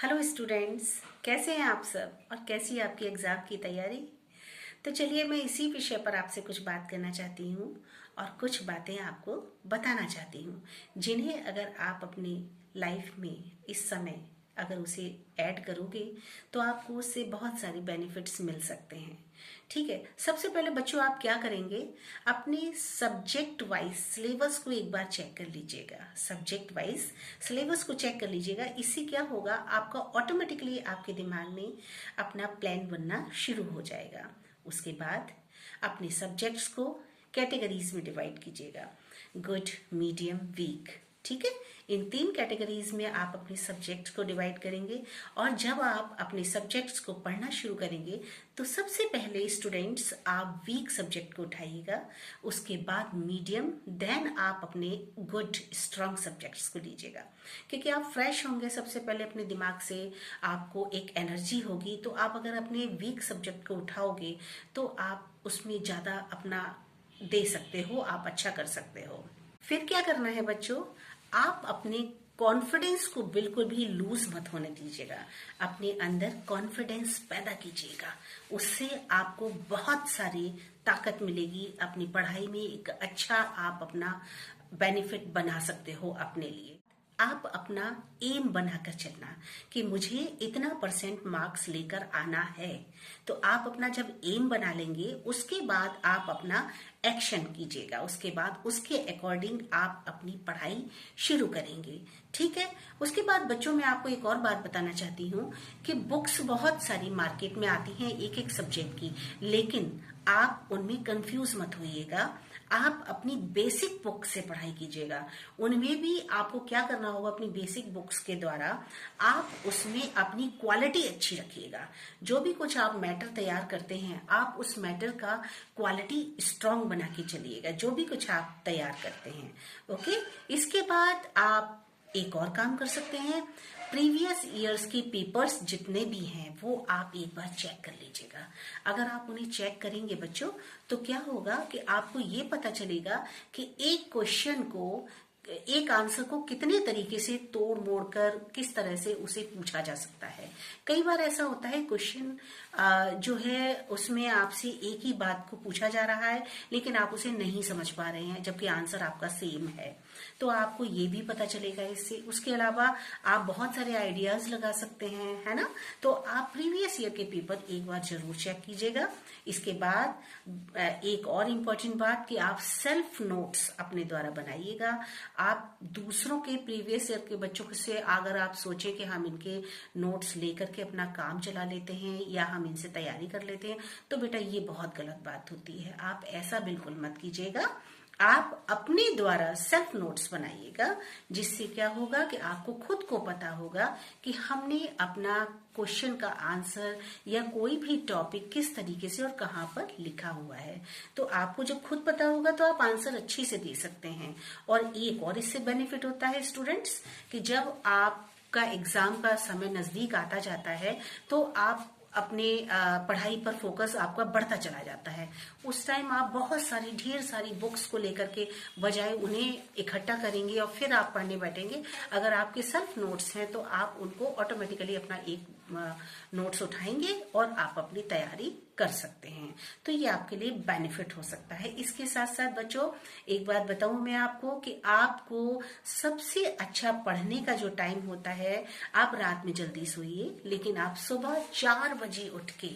Hello students, कैसे हैं आप सब और कैसी है आपकी एग्ज़ाम की तैयारी। तो चलिए मैं इसी विषय पर आपसे कुछ बात करना चाहती हूँ और कुछ बातें आपको बताना चाहती हूँ जिन्हें अगर आप अपनी लाइफ में इस समय अगर उसे ऐड करोगे तो आपको उससे बहुत सारे बेनिफिट्स मिल सकते हैं। ठीक है, सबसे पहले बच्चों आप क्या करेंगे, अपने सब्जेक्ट वाइज सिलेबस को एक बार चेक कर लीजिएगा। सब्जेक्ट वाइज सिलेबस को चेक कर लीजिएगा। इससे क्या होगा, आपका ऑटोमेटिकली आपके दिमाग में अपना प्लान बनना शुरू हो जाएगा। उसके बाद अपने सब्जेक्ट्स को कैटेगरीज में डिवाइड कीजिएगा, गुड, मीडियम, वीक। ठीक है, इन 3 कैटेगरीज में आप अपने सब्जेक्ट्स को डिवाइड करेंगे और जब आप अपने सब्जेक्ट्स को पढ़ना शुरू करेंगे तो सबसे पहले स्टूडेंट्स आप वीक सब्जेक्ट को उठाइएगा, उसके बाद मीडियम, देन आप अपने गुड स्ट्रांग सब्जेक्ट्स को लीजिएगा, क्योंकि आप फ्रेश होंगे। सबसे पहले अपने दिमाग से आपको एक एनर्जी होगी, तो आप अगर अपने वीक सब्जेक्ट को उठाओगे तो आप उसमें ज़्यादा अपना दे सकते हो, आप अच्छा कर सकते हो। फिर क्या करना है बच्चों, आप अपने कॉन्फिडेंस को बिल्कुल भी लूज मत होने दीजिएगा। अपने अंदर कॉन्फिडेंस पैदा कीजिएगा, उससे आपको बहुत सारी ताकत मिलेगी। अपनी पढ़ाई में एक अच्छा आप अपना बेनिफिट बना सकते हो अपने लिए। आप अपना एम बनाकर चलना कि मुझे इतना % मार्क्स लेकर आना है। तो आप अपना जब एम बना लेंगे उसके बाद आप अपना एक्शन कीजिएगा, उसके बाद उसके अकॉर्डिंग आप अपनी पढ़ाई शुरू करेंगे। ठीक है, उसके बाद बच्चों मैं आपको एक और बात बताना चाहती हूँ कि बुक्स बहुत सारी मार्केट में आती हैं एक एक सब्जेक्ट की, लेकिन आप उनमें कंफ्यूज मत होइएगा। आप अपनी बेसिक बुक से पढ़ाई कीजिएगा। उनमें भी आपको क्या करना होगा, अपनी बेसिक बुक्स के द्वारा आप उसमें अपनी क्वालिटी अच्छी रखिएगा। जो भी कुछ आप मैटर तैयार करते हैं आप उस मैटर का क्वालिटी स्ट्रांग बना के चलिएगा, जो भी कुछ आप तैयार करते हैं। ओके, इसके बाद आप एक और काम कर सकते हैं, प्रीवियस ईयर्स के पेपर्स जितने भी हैं वो आप एक बार चेक कर लीजिएगा। अगर आप उन्हें चेक करेंगे बच्चों तो क्या होगा कि आपको ये पता चलेगा कि एक क्वेश्चन को, एक आंसर को कितने तरीके से तोड़ मोड़ कर किस तरह से उसे पूछा जा सकता है। कई बार ऐसा होता है क्वेश्चन जो है उसमें आपसे एक ही बात को पूछा जा रहा है लेकिन आप उसे नहीं समझ पा रहे हैं जबकि आंसर आपका सेम है, तो आपको ये भी पता चलेगा इससे। उसके अलावा आप बहुत सारे आइडियाज लगा सकते हैं, है ना। तो आप प्रीवियस ईयर के पेपर एक बार जरूर चेक कीजिएगा। इसके बाद एक और इम्पोर्टेंट बात कि आप सेल्फ नोट्स अपने द्वारा बनाइएगा। आप दूसरों के प्रीवियस ईयर के बच्चों से अगर आप सोचें कि हम इनके नोट्स लेकर के अपना काम चला लेते हैं या हम इनसे तैयारी कर लेते हैं, तो बेटा ये बहुत गलत बात होती है। आप ऐसा बिल्कुल मत कीजिएगा। आप अपने द्वारा सेल्फ नोट्स बनाइएगा, जिससे क्या होगा कि आपको खुद को पता होगा कि हमने अपना क्वेश्चन का आंसर या कोई भी टॉपिक किस तरीके से और कहाँ पर लिखा हुआ है। तो आपको जब खुद पता होगा तो आप आंसर अच्छे से दे सकते हैं। और एक और इससे बेनिफिट होता है स्टूडेंट्स कि जब आपका एग्जाम का समय नजदीक आता जाता है तो आप अपने पढ़ाई पर फोकस आपका बढ़ता चला जाता है। उस टाइम आप बहुत सारी ढेर सारी बुक्स को लेकर के बजाय उन्हें इकट्ठा करेंगे और फिर आप पढ़ने बैठेंगे। अगर आपके सेल्फ नोट्स हैं तो आप उनको ऑटोमेटिकली अपना एक नोट्स उठाएंगे और आप अपनी तैयारी कर सकते हैं। तो ये आपके लिए बेनिफिट हो सकता है। इसके साथ साथ बच्चों एक बात बताऊं मैं आपको कि आपको सबसे अच्छा पढ़ने का जो टाइम होता है, आप रात में जल्दी सोइए लेकिन आप सुबह 4 बजे उठ के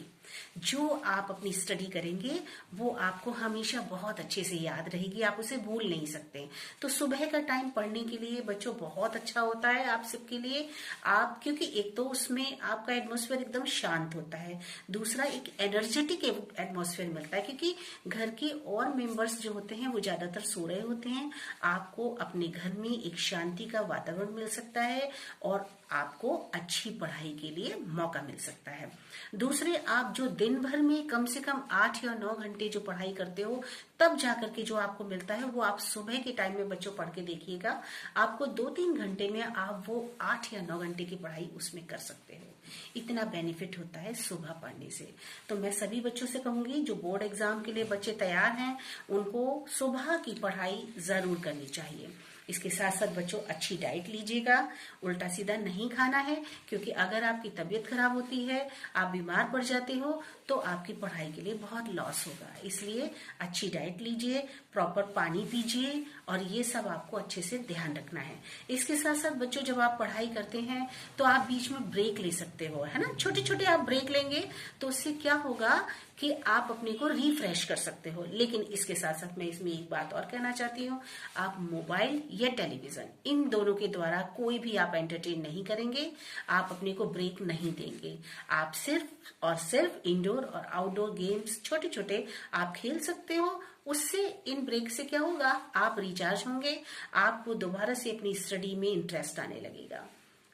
जो आप अपनी स्टडी करेंगे वो आपको हमेशा बहुत अच्छे से याद रहेगी, आप उसे भूल नहीं सकते। तो सुबह का टाइम पढ़ने के लिए बच्चों बहुत अच्छा होता है आप सबके लिए। आप क्योंकि एक तो उसमें आपका एटमॉस्फेयर एकदम शांत होता है, दूसरा एक एनर्जेटिक एटमॉस्फेयर मिलता है क्योंकि घर के और मेंबर्स जो होते हैं वो ज्यादातर सो रहे होते हैं। आपको अपने घर में एक शांति का वातावरण मिल सकता है और आपको अच्छी पढ़ाई के लिए मौका मिल सकता है। दूसरे, आप जो दिन भर में कम से कम 8 या 9 घंटे जो पढ़ाई करते हो तब जाकर के जो आपको मिलता है वो आप सुबह के टाइम में बच्चों पढ़ के देखिएगा। आपको 2-3 घंटे में आप वो 8 या 9 घंटे की पढ़ाई उसमें कर सकते हो। इतना बेनिफिट होता है सुबह पढ़ने से। तो मैं सभी बच्चों से कहूंगी जो बोर्ड एग्जाम के लिए बच्चे तैयार हैं उनको सुबह की पढ़ाई जरूर करनी चाहिए। इसके साथ साथ बच्चों अच्छी डाइट लीजिएगा, उल्टा सीधा नहीं खाना है, क्योंकि अगर आपकी तबीयत खराब होती है, आप बीमार पड़ जाते हो, तो आपकी पढ़ाई के लिए बहुत लॉस होगा। इसलिए अच्छी डाइट लीजिए, प्रॉपर पानी पीजिए, और ये सब आपको अच्छे से ध्यान रखना है। इसके साथ साथ बच्चों जब आप पढ़ाई करते हैं तो आप बीच में ब्रेक ले सकते हो, है ना। छोटे छोटे आप ब्रेक लेंगे तो उससे क्या होगा कि आप अपने को रिफ्रेश कर सकते हो। लेकिन इसके साथ साथ मैं इसमें एक बात और कहना चाहती हूँ, आप मोबाइल या टेलीविजन इन दोनों के द्वारा कोई भी आप एंटरटेन नहीं करेंगे, आप अपने को ब्रेक नहीं देंगे। आप सिर्फ और सिर्फ इंडोर और आउटडोर गेम्स छोटे छोटे आप खेल सकते हो। उससे इन ब्रेक से क्या होगा, आप रिचार्ज होंगे, आपको दोबारा से अपनी स्टडी में इंटरेस्ट आने लगेगा।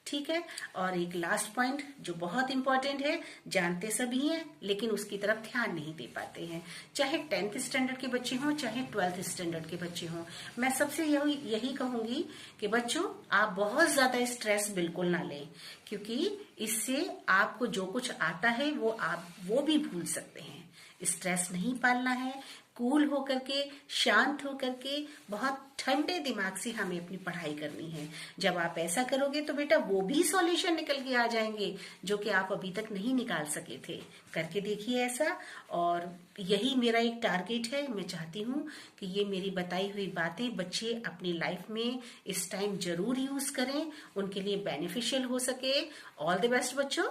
ठीक है। और एक लास्ट पॉइंट जो बहुत इंपॉर्टेंट है, जानते सभी हैं लेकिन उसकी तरफ ध्यान नहीं दे पाते हैं, चाहे 10th स्टैंडर्ड के बच्चे हों चाहे 12th स्टैंडर्ड के बच्चे हों। मैं सबसे यही कहूंगी कि बच्चों आप बहुत ज्यादा स्ट्रेस बिल्कुल ना लें, क्योंकि इससे आपको जो कुछ आता है वो भी भूल सकते हैं। स्ट्रेस नहीं पालना है, कूल होकर के, शांत होकर के, बहुत ठंडे दिमाग से हमें अपनी पढ़ाई करनी है। जब आप ऐसा करोगे तो बेटा वो भी सॉल्यूशन निकल के आ जाएंगे जो कि आप अभी तक नहीं निकाल सके थे। करके देखिए ऐसा, और यही मेरा एक टारगेट है। मैं चाहती हूँ कि ये मेरी बताई हुई बातें बच्चे अपनी लाइफ में इस टाइम जरूर यूज करें, उनके लिए बेनिफिशियल हो सके। ऑल द बेस्ट बच्चों।